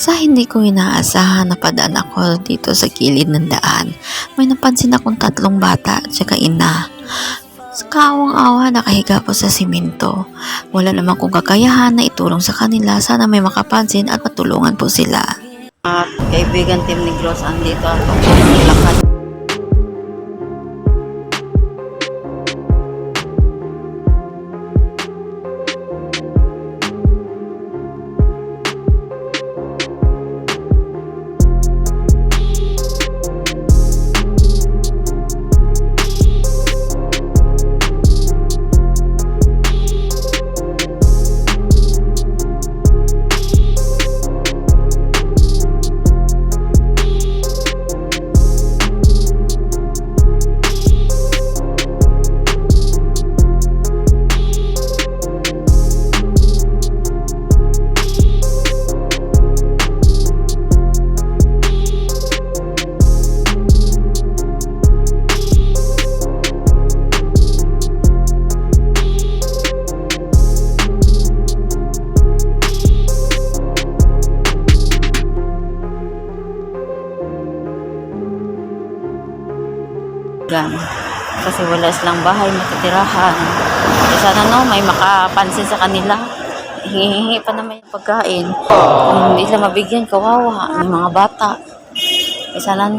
Sa hindi ko inaasahan na padaan ako dito sa gilid ng daan, may napansin akong tatlong bata at saka ina. Kaawang-awa nakahiga po sa simento. Wala naman kong kakayahan na itulong sa kanila. Sana may makapansin at matulungan po sila. At kaibigan Team Negros, andito ako lakad. Kasi wala silang bahay matitirahan. Sana may makapansin sa kanila. Hihingi pa naman yung pagkain. Kung hindi sila mabigyan, kawawa. May mga bata. Sana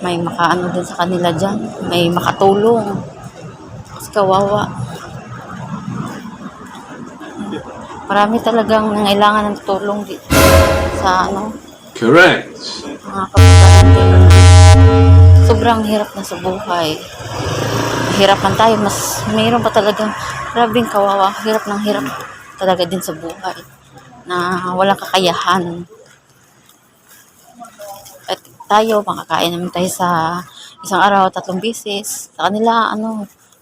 may makaano din sa kanila dyan. May makatulong. Kasi kawawa. Marami talagang nangailangan ng tulong dito sa Correct. mga kapatid din. Sobrang hirap na sa buhay. Hirapan tayo, mas mayroon pa talagang grabing kawawa. Hirap talaga din sa buhay na walang kakayahan. At tayo, makakain naman tayo sa isang araw, 3 beses. Sa kanila,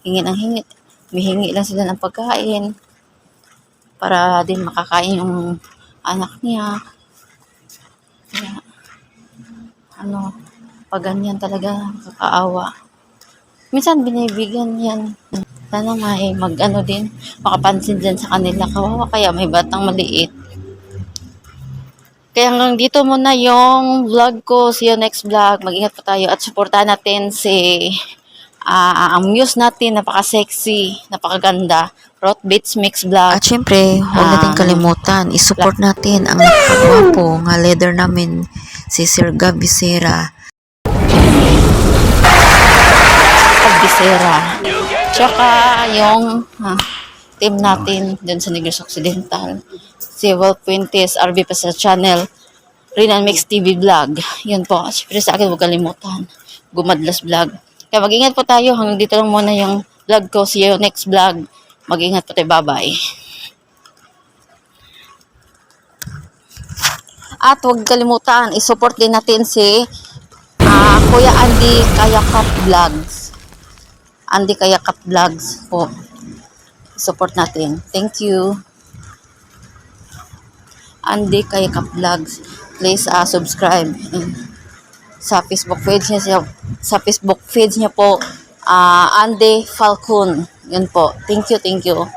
hingi ng hingi. Humihingi lang sila ng pagkain para din makakain yung anak niya. Kaya, pag ganyan talaga, kakaawa. Minsan binibigyan yan. Sana may din, makapansin din sa kanila. Kawawa kaya may batang maliit. Kaya hanggang dito muna yung vlog ko. See you next vlog. Mag-ingat po tayo at supportahan natin si ang muse natin. Napaka-sexy, napakaganda. Roth Beats Mix Vlog. At syempre, huwag natin kalimutan, isupport natin ang napakagwapo nga leader namin, si Sir Gab Visera. Tsaka yung team natin dun sa Negros Occidental, si Wolf Puentes, RB pa sa channel, Rinan Mix TV Vlog. Yun po. Siyempre sa akin, huwag kalimutan, Gumadlas Vlog. Kaya mag-ingat po tayo. Hanggang dito lang muna yung vlog ko. See you next vlog. Mag-ingat po tayo. Bye-bye. At huwag kalimutan, isupport din natin si Kuya Andy Kayakap Vlogs. Andy Kayakap Vlogs po. Support natin. Thank you. Andy Kayakap Vlogs. Please subscribe. Sa Facebook page niya po, Andy Falcon. Yun po. Thank you.